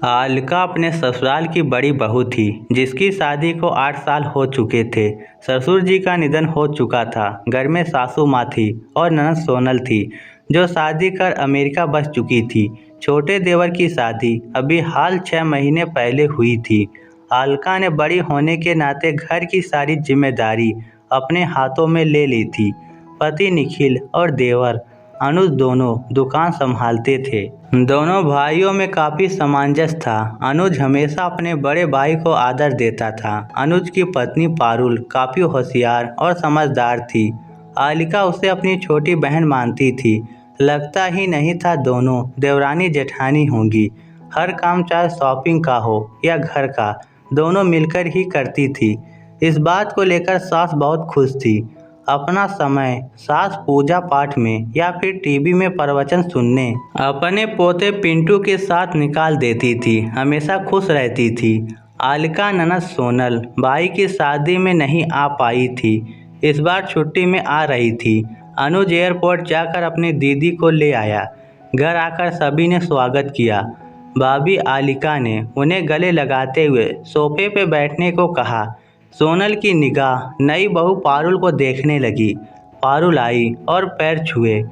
अलका अपने ससुराल की बड़ी बहू थी जिसकी शादी को 8 साल हो चुके थे। ससुर जी का निधन हो चुका था। घर में सासू माँ थी और ननद सोनल थी जो शादी कर अमेरिका बस चुकी थी। छोटे देवर की शादी अभी हाल 6 महीने पहले हुई थी। अलका ने बड़ी होने के नाते घर की सारी जिम्मेदारी अपने हाथों में ले ली थी। पति निखिल और देवर अनुज दोनों दुकान संभालते थे। दोनों भाइयों में काफी सामंजस्य था। अनुज हमेशा अपने बड़े भाई को आदर देता था। अनुज की पत्नी पारुल काफी होशियार और समझदार थी। आलिका उसे अपनी छोटी बहन मानती थी। लगता ही नहीं था दोनों देवरानी जेठानी होंगी। हर काम चाहे शॉपिंग का हो या घर का, दोनों मिलकर ही करती थी। इस बात को लेकर सास बहुत खुश थी। अपना समय सास पूजा पाठ में या फिर टीवी में प्रवचन सुनने अपने पोते पिंटू के साथ निकाल देती थी। हमेशा खुश रहती थी। अलका ननद सोनल भाई की शादी में नहीं आ पाई थी। इस बार छुट्टी में आ रही थी। अनुज एयरपोर्ट जाकर अपनी दीदी को ले आया। घर आकर सभी ने स्वागत किया। भाभी आलिका ने उन्हें गले लगाते हुए सोफे पे बैठने को कहा। सोनल की निगाह नई बहू पारुल को देखने लगी। पारुल आई और पैर छुए।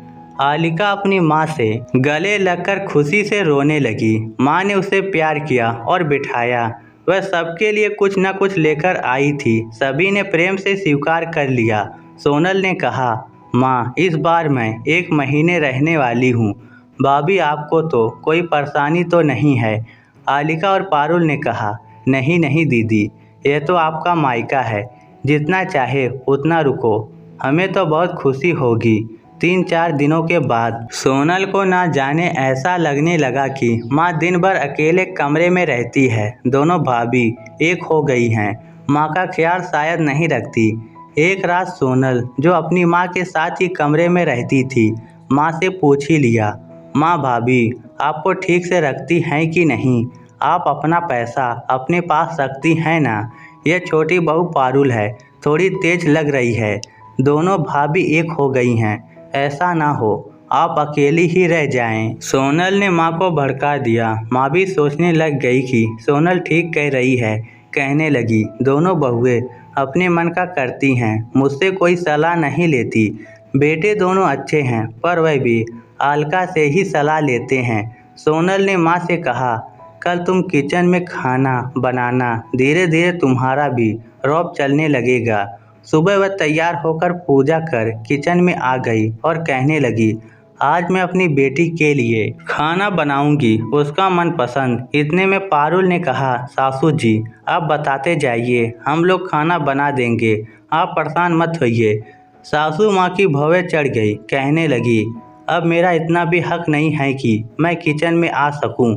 आलिका अपनी माँ से गले लगकर खुशी से रोने लगी। माँ ने उसे प्यार किया और बिठाया। वह सबके लिए कुछ न कुछ लेकर आई थी। सभी ने प्रेम से स्वीकार कर लिया। सोनल ने कहा, माँ इस बार मैं 1 महीने रहने वाली हूँ। भाभी आपको तो कोई परेशानी तो नहीं है? आलिका और पारुल ने कहा, नहीं नहीं दीदी, यह तो आपका मायका है। जितना चाहे उतना रुको, हमें तो बहुत खुशी होगी। 3-4 दिनों के बाद सोनल को ना जाने ऐसा लगने लगा कि माँ दिन भर अकेले कमरे में रहती है। दोनों भाभी एक हो गई हैं। माँ का ख्याल शायद नहीं रखती। एक रात सोनल जो अपनी माँ के साथ ही कमरे में रहती थी, माँ से पूछ ही लिया, माँ भाभी आपको ठीक से रखती हैं कि नहीं? आप अपना पैसा अपने पास रखती हैं ना? यह छोटी बहू पारुल है, थोड़ी तेज लग रही है। दोनों भाभी एक हो गई हैं। ऐसा ना हो आप अकेली ही रह जाएं। सोनल ने माँ को भड़का दिया। माँ भी सोचने लग गई कि सोनल ठीक कह रही है। कहने लगी, दोनों बहुएं अपने मन का करती हैं, मुझसे कोई सलाह नहीं लेती। बेटे दोनों अच्छे हैं पर वह भी अलका से ही सलाह लेते हैं। सोनल ने माँ से कहा, कल तुम किचन में खाना बनाना, धीरे धीरे तुम्हारा भी रौब चलने लगेगा। सुबह वह तैयार होकर पूजा कर किचन में आ गई और कहने लगी, आज मैं अपनी बेटी के लिए खाना बनाऊंगी, उसका मनपसंद। इतने में पारुल ने कहा, सासू जी आप बताते जाइए, हम लोग खाना बना देंगे, आप परेशान मत होइए। सासू माँ की भौवें चढ़ गई। कहने लगी, अब मेरा इतना भी हक नहीं है कि मैं किचन में आ सकूं।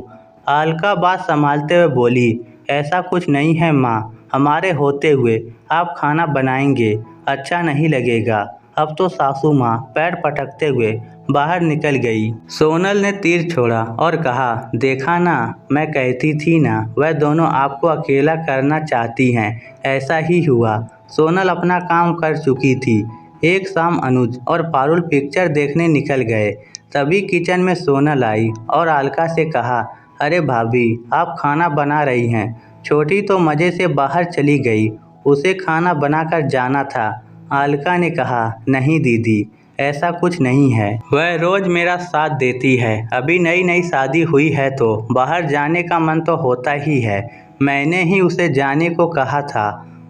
अलका बात संभालते हुए बोली, ऐसा कुछ नहीं है माँ, हमारे होते हुए आप खाना बनाएंगे अच्छा नहीं लगेगा। अब तो सासू माँ पैर पटकते हुए बाहर निकल गई। सोनल ने तीर छोड़ा और कहा, देखा ना, मैं कहती थी ना, वह दोनों आपको अकेला करना चाहती हैं। ऐसा ही हुआ। सोनल अपना काम कर चुकी थी। एक शाम अनुज और पारुल पिक्चर देखने निकल गए। तभी किचन में सोनल आई और अलका से कहा, अरे भाभी आप खाना बना रही हैं? छोटी तो मज़े से बाहर चली गई, उसे खाना बनाकर जाना था। अलका ने कहा, नहीं दीदी, ऐसा कुछ नहीं है, वह रोज़ मेरा साथ देती है। अभी नई नई शादी हुई है तो बाहर जाने का मन तो होता ही है। मैंने ही उसे जाने को कहा था।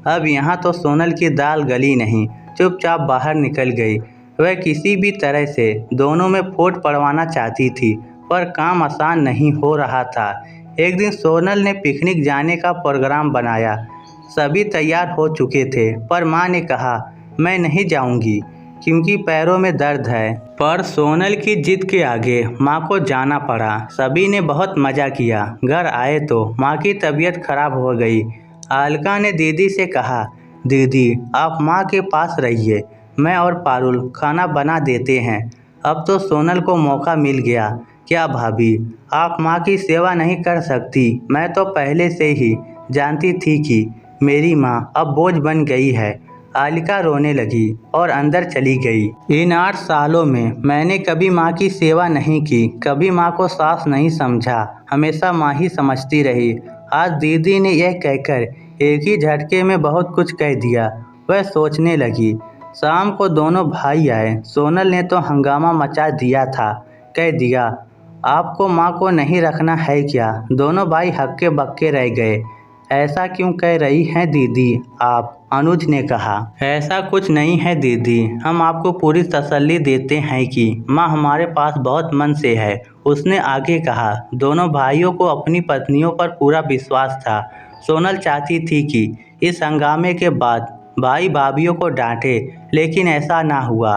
अब यहाँ तो सोनल की दाल गली नहीं, चुपचाप बाहर निकल गई। वह किसी भी तरह से दोनों में फूट पड़वाना चाहती थी पर काम आसान नहीं हो रहा था। एक दिन सोनल ने पिकनिक जाने का प्रोग्राम बनाया। सभी तैयार हो चुके थे पर माँ ने कहा, मैं नहीं जाऊंगी क्योंकि पैरों में दर्द है। पर सोनल की जिद के आगे माँ को जाना पड़ा। सभी ने बहुत मज़ा किया। घर आए तो माँ की तबीयत खराब हो गई। अलका ने दीदी से कहा, दीदी आप माँ के पास रहिए, मैं और पारुल खाना बना देते हैं। अब तो सोनल को मौका मिल गया। क्या भाभी आप माँ की सेवा नहीं कर सकती? मैं तो पहले से ही जानती थी कि मेरी माँ अब बोझ बन गई है। आलिका रोने लगी और अंदर चली गई। इन 8 सालों में मैंने कभी माँ की सेवा नहीं की, कभी माँ को सास नहीं समझा, हमेशा माँ ही समझती रही। आज दीदी ने यह कहकर एक ही झटके में बहुत कुछ कह दिया। वह सोचने लगी। शाम को दोनों भाई आए। सोनल ने तो हंगामा मचा दिया था। कह दिया, आपको माँ को नहीं रखना है क्या? दोनों भाई हक्के बक्के रह गए। ऐसा क्यों कह रही हैं दीदी आप? अनुज ने कहा। ऐसा कुछ नहीं है दीदी, हम आपको पूरी तसल्ली देते हैं कि माँ हमारे पास बहुत मन से है। उसने आगे कहा। दोनों भाइयों को अपनी पत्नियों पर पूरा विश्वास था। सोनल चाहती थी कि इस हंगामे के बाद भाई भाभियों को डांटे, लेकिन ऐसा ना हुआ।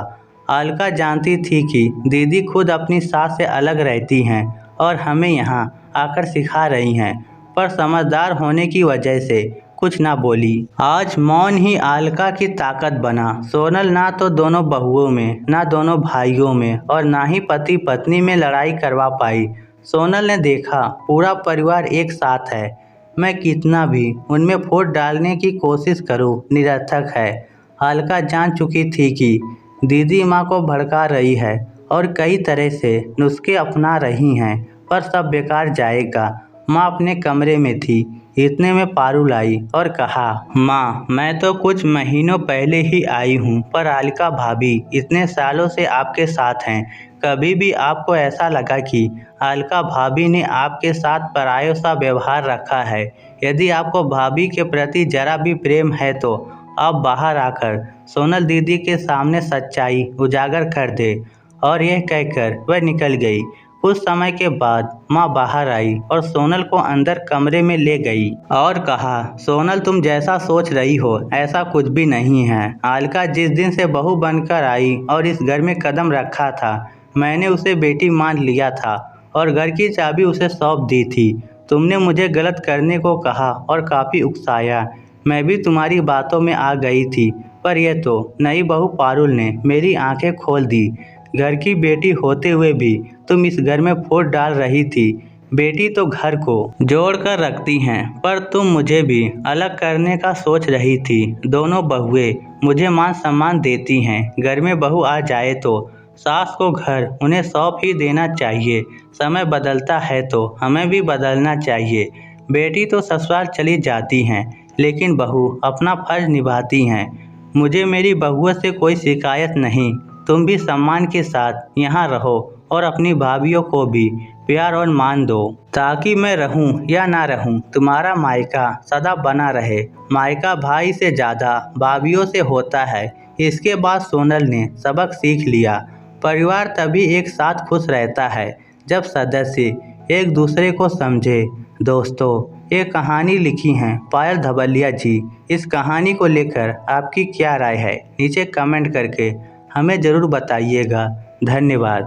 अलका जानती थी कि दीदी खुद अपनी सास से अलग रहती हैं और हमें यहाँ आकर सिखा रही हैं, पर समझदार होने की वजह से कुछ ना बोली। आज मौन ही अलका की ताकत बना। सोनल ना तो दोनों बहुओं में, ना दोनों भाइयों में और ना ही पति पत्नी में लड़ाई करवा पाई। सोनल ने देखा पूरा परिवार एक साथ है। मैं कितना भी उनमें फूट डालने की कोशिश करूं, निरर्थक है। अलका जान चुकी थी कि दीदी माँ को भड़का रही है और कई तरह से नुस्खे अपना रही हैं, पर सब बेकार जाएगा। माँ अपने कमरे में थी। इतने में पारुल आई और कहा, माँ मैं तो कुछ महीनों पहले ही आई हूँ, पर अलका भाभी इतने सालों से आपके साथ हैं। कभी भी आपको ऐसा लगा कि अलका भाभी ने आपके साथ परायों सा व्यवहार रखा है? यदि आपको भाभी के प्रति जरा भी प्रेम है तो आप बाहर आकर सोनल दीदी के सामने सच्चाई उजागर कर दे। और यह कहकर वह निकल गई। कुछ समय के बाद माँ बाहर आई और सोनल को अंदर कमरे में ले गई और कहा, सोनल तुम जैसा सोच रही हो ऐसा कुछ भी नहीं है। अलका जिस दिन से बहू बनकर आई और इस घर में कदम रखा था, मैंने उसे बेटी मान लिया था और घर की चाबी उसे सौंप दी थी। तुमने मुझे गलत करने को कहा और काफ़ी उकसाया। मैं भी तुम्हारी बातों में आ गई थी, पर यह तो नई बहू पारुल ने मेरी आंखें खोल दी। घर की बेटी होते हुए भी तुम इस घर में फूट डाल रही थी। बेटी तो घर को जोड़ कर रखती हैं, पर तुम मुझे भी अलग करने का सोच रही थी। दोनों बहुएं मुझे मान सम्मान देती हैं। घर में बहू आ जाए तो सास को घर उन्हें सौंप ही देना चाहिए। समय बदलता है तो हमें भी बदलना चाहिए। बेटी तो ससुराल चली जाती हैं, लेकिन बहू अपना फर्ज निभाती हैं। मुझे मेरी बहुओं से कोई शिकायत नहीं। तुम भी सम्मान के साथ यहाँ रहो और अपनी भाभियों को भी प्यार और मान दो, ताकि मैं रहूं या ना रहूं, तुम्हारा मायका सदा बना रहे। मायका भाई से ज़्यादा भाभियों से होता है। इसके बाद सोनल ने सबक सीख लिया। परिवार तभी एक साथ खुश रहता है जब सदस्य एक दूसरे को समझे। दोस्तों, ये कहानी लिखी हैं पायल धवलिया जी। इस कहानी को लेकर आपकी क्या राय है? नीचे कमेंट करके हमें ज़रूर बताइएगा। धन्यवाद।